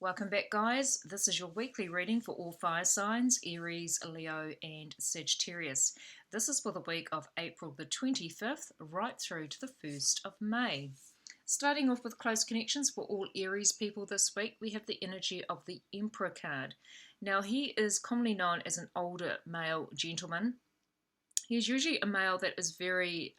Welcome back, guys. This is your weekly reading for all fire signs, Aries, Leo, and Sagittarius. This is for the week of April the 25th right through to the 1st of May. Starting off with close connections for all Aries people this week, we have the energy of the Emperor card. Now, he is commonly known as an older male gentleman. He is usually a male that is very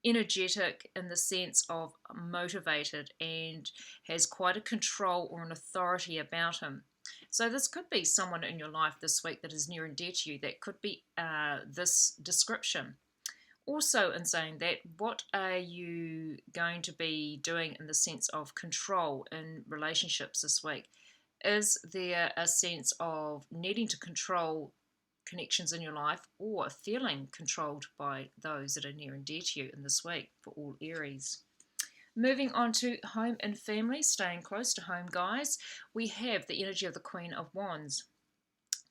energetic in the sense of motivated and has quite a control or an authority about him. So this could be someone in your life this week that is near and dear to you that could be this description. Also, in saying that, what are you going to be doing in the sense of control in relationships this week? Is there a sense of needing to control connections in your life or feeling controlled by those that are near and dear to you in this week for all Aries? Moving on to home and family, staying close to home, guys, we have the energy of the Queen of Wands.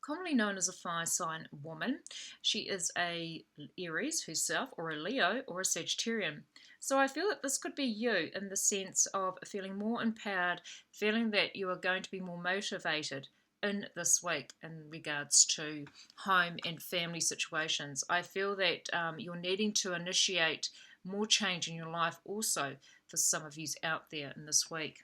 Commonly known as a fire sign woman, she is a Aries herself, or a Leo, or a Sagittarian. So I feel that this could be you in the sense of feeling more empowered, feeling that you are going to be more motivated in this week in regards to home and family situations. I feel that you're needing to initiate more change in your life also for some of you out there in this week.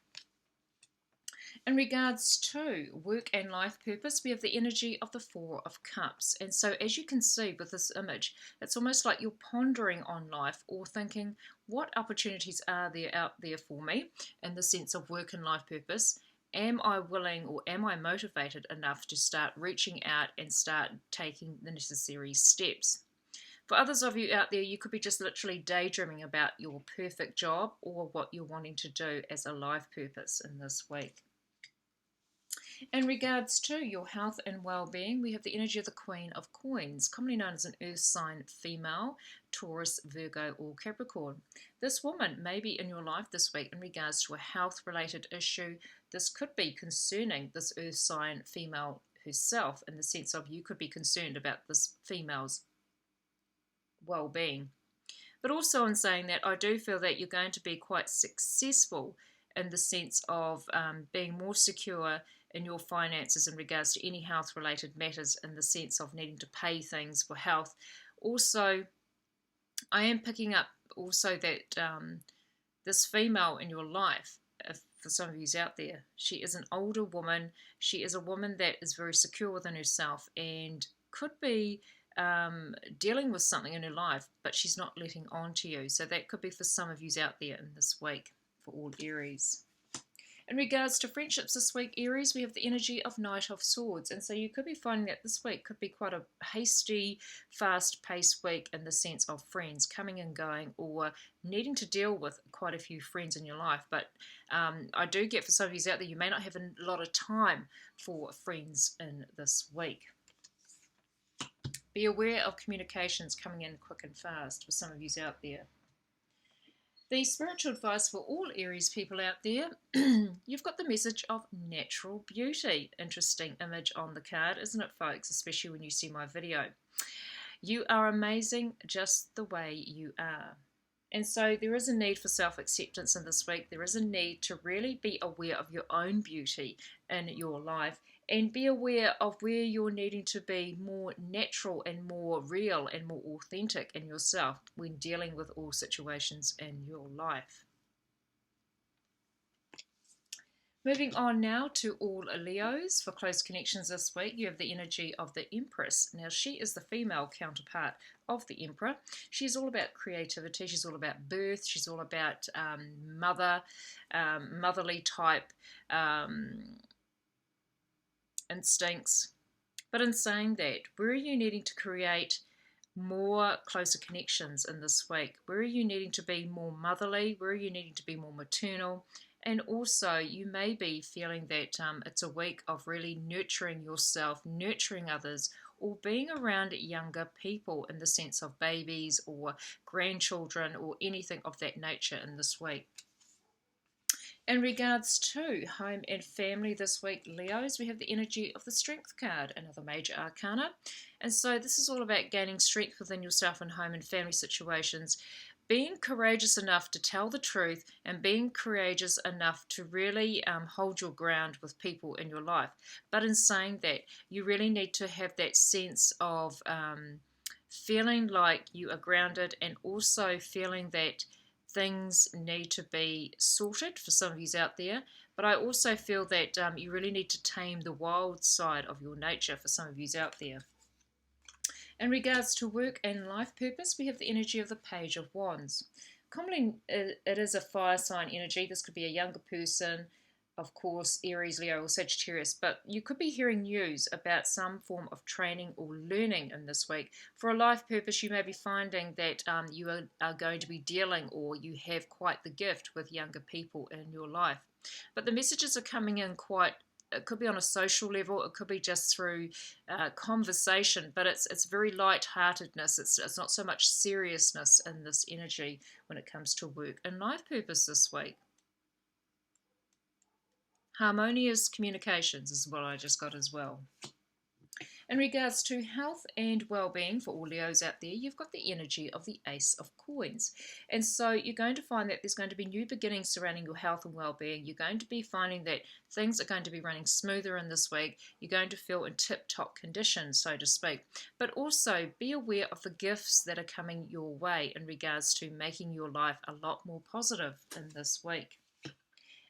In regards to work and life purpose, we have the energy of the Four of Cups. And so as you can see with this image, it's almost like you're pondering on life or thinking, what opportunities are there out there for me in the sense of work and life purpose? Am I willing or am I motivated enough to start reaching out and start taking the necessary steps? For others of you out there, you could be just literally daydreaming about your perfect job or what you're wanting to do as a life purpose in this week. In regards to your health and well-being, we have the energy of the Queen of Coins, commonly known as an earth sign female, Taurus, Virgo, or Capricorn. This woman may be in your life this week in regards to a health-related issue. This could be concerning this earth sign female herself in the sense of you could be concerned about this female's well-being. But also in saying that, I do feel that you're going to be quite successful in the sense of being more secure in your finances in regards to any health related matters in the sense of needing to pay things for health. Also, I am picking up also that this female in your life, for some of you out there, she is an older woman. She is a woman that is very secure within herself and could be dealing with something in her life, but she's not letting on to you. So that could be for some of you out there in this week for all Aries. In regards to friendships this week, Aries, we have the energy of Knight of Swords. And so you could be finding that this week could be quite a hasty, fast-paced week in the sense of friends coming and going or needing to deal with quite a few friends in your life. But I do get for some of you out there, you may not have a lot of time for friends in this week. Be aware of communications coming in quick and fast for some of you out there. The spiritual advice for all Aries people out there, you've got the message of natural beauty. Interesting image on the card, isn't it, folks? Especially when you see my video. You are amazing just the way you are. And so there is a need for self-acceptance in this week. There is a need to really be aware of your own beauty in your life and be aware of where you're needing to be more natural and more real and more authentic in yourself when dealing with all situations in your life. Moving on now to all Leos for close connections this week, you have the energy of the Empress. Now, she is the female counterpart of the Emperor. She's all about creativity. She's all about birth. She's all about motherly type instincts. But in saying that, where are you needing to create more closer connections in this week? Where are you needing to be more motherly? Where are you needing to be more maternal? And also, you may be feeling that it's a week of really nurturing yourself, nurturing others, or being around younger people in the sense of babies or grandchildren or anything of that nature in this week. In regards to home and family this week, Leos, we have the energy of the Strength card, another major arcana. And so this is all about gaining strength within yourself in home and family situations, being courageous enough to tell the truth and being courageous enough to really hold your ground with people in your life. But in saying that, you really need to have that sense of feeling like you are grounded, and also feeling that things need to be sorted for some of you out there. But I also feel that you really need to tame the wild side of your nature for some of you out there. In regards to work and life purpose, we have the energy of the Page of Wands. Commonly, it is a fire sign energy. This could be a younger person, of course, Aries, Leo, or Sagittarius, but you could be hearing news about some form of training or learning in this week. For a life purpose, you may be finding that you are going to be dealing, or you have quite the gift with younger people in your life. But the messages are coming in quite, it could be on a social level, it could be just through conversation, but it's very light-heartedness. It's not so much seriousness in this energy when it comes to work and life purpose this week. Harmonious communications is what I just got as well. In regards to health and well-being for all Leos out there, you've got the energy of the Ace of Coins. And so you're going to find that there's going to be new beginnings surrounding your health and well-being. You're going to be finding that things are going to be running smoother in this week. You're going to feel in tip-top condition, so to speak. But also be aware of the gifts that are coming your way in regards to making your life a lot more positive in this week.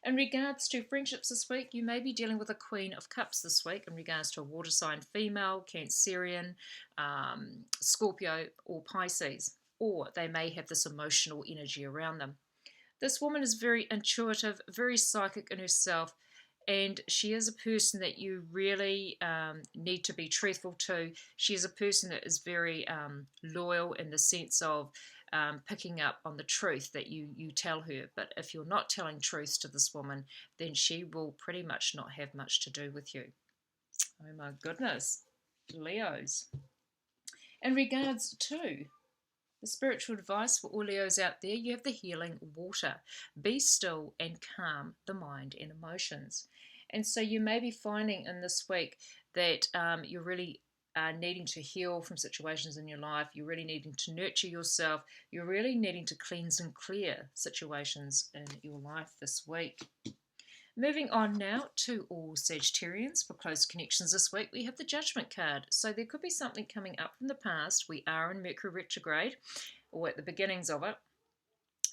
In regards to friendships this week, you may be dealing with a Queen of Cups this week in regards to a water sign female, Cancerian, Scorpio, or Pisces. Or they may have this emotional energy around them. This woman is very intuitive, very psychic in herself, and she is a person that you really need to be truthful to. She is a person that is very loyal in the sense of picking up on the truth that you tell her. But if you're not telling truth to this woman, then she will pretty much not have much to do with you. Oh my goodness, Leos. In regards to the spiritual advice for all Leos out there, you have the healing water. Be still and calm the mind and emotions. And so you may be finding in this week that you're really needing to heal from situations in your life. You're really needing to nurture yourself. You're really needing to cleanse and clear situations in your life this week. Moving on now to all Sagittarians for close connections this week, we have the Judgment card. So there could be something coming up from the past. We are in Mercury retrograde, or at the beginnings of it.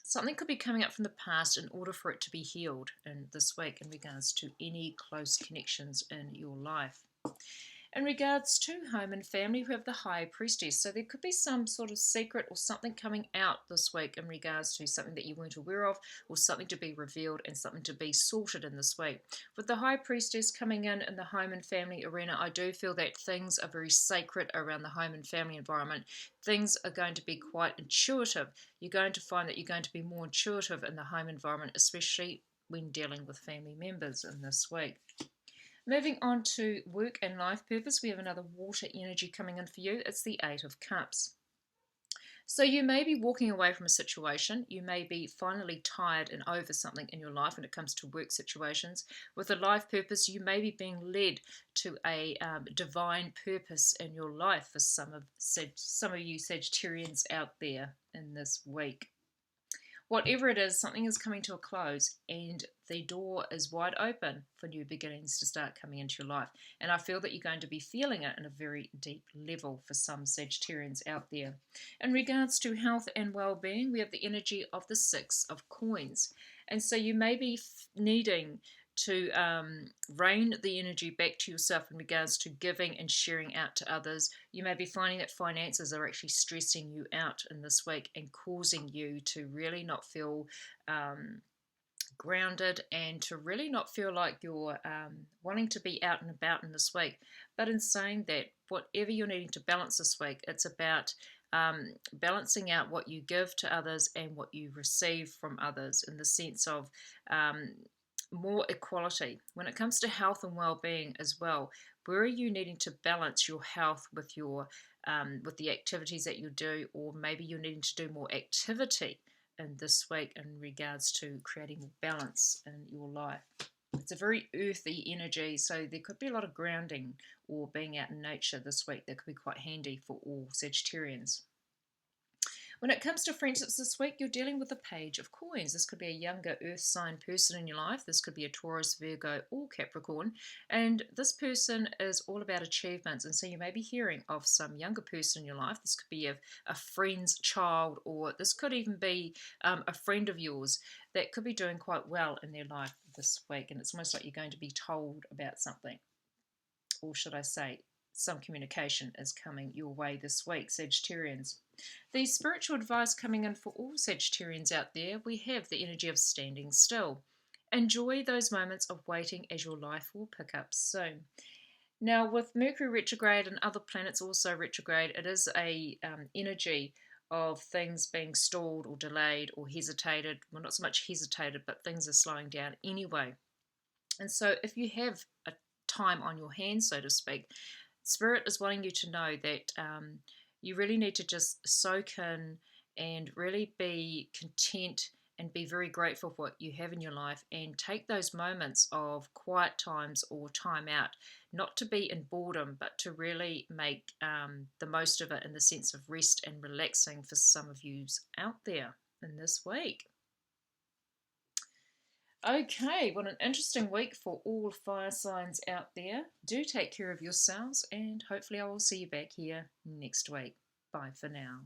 Something could be coming up from the past in order for it to be healed in this week in regards to any close connections in your life. In regards to home and family, we have the High Priestess. So there could be some sort of secret or something coming out this week in regards to something that you weren't aware of, or something to be revealed and something to be sorted in this week. With the High Priestess coming in the home and family arena, I do feel that things are very sacred around the home and family environment. Things are going to be quite intuitive. You're going to find that you're going to be more intuitive in the home environment, especially when dealing with family members in this week. Moving on to work and life purpose, we have another water energy coming in for you. It's the Eight of Cups. So you may be walking away from a situation. You may be finally tired and over something in your life when it comes to work situations. With a life purpose, you may be being led to a divine purpose in your life for some of you Sagittarians out there in this week. Whatever it is, something is coming to a close and the door is wide open for new beginnings to start coming into your life. And I feel that you're going to be feeling it in a very deep level for some Sagittarians out there. In regards to health and well-being, we have the energy of the Six of Coins. And so you may be needing to rein the energy back to yourself in regards to giving and sharing out to others. You may be finding that finances are actually stressing you out in this week and causing you to really not feel grounded and to really not feel like you're wanting to be out and about in this week. But in saying that, whatever you're needing to balance this week, it's about balancing out what you give to others and what you receive from others, in the sense of more equality. When it comes to health and well-being as well, where are you needing to balance your health with your with the activities that you do, or maybe you're needing to do more activity in this week in regards to creating more balance in your life. It's a very earthy energy, so there could be a lot of grounding or being out in nature this week that could be quite handy for all Sagittarians. When it comes to friendships this week, you're dealing with the Page of Coins. This could be a younger earth sign person in your life. This could be a Taurus, Virgo, or Capricorn. And this person is all about achievements. And so you may be hearing of some younger person in your life. This could be a friend's child, or this could even be a friend of yours that could be doing quite well in their life this week. And it's almost like you're going to be told about something. Or should I say, some communication is coming your way this week, Sagittarians. The spiritual advice coming in for all Sagittarians out there, we have the energy of standing still. Enjoy those moments of waiting as your life will pick up soon. Now, with Mercury retrograde and other planets also retrograde, it is a energy of things being stalled or delayed or hesitated. Well, not so much hesitated, but things are slowing down anyway. And so if you have a time on your hands, so to speak, Spirit is wanting you to know that you really need to just soak in and really be content and be very grateful for what you have in your life, and take those moments of quiet times or time out, not to be in boredom, but to really make the most of it in the sense of rest and relaxing for some of yous out there in this week. Okay, what an interesting week for all fire signs out there. Do take care of yourselves, and hopefully I will see you back here next week. Bye for now.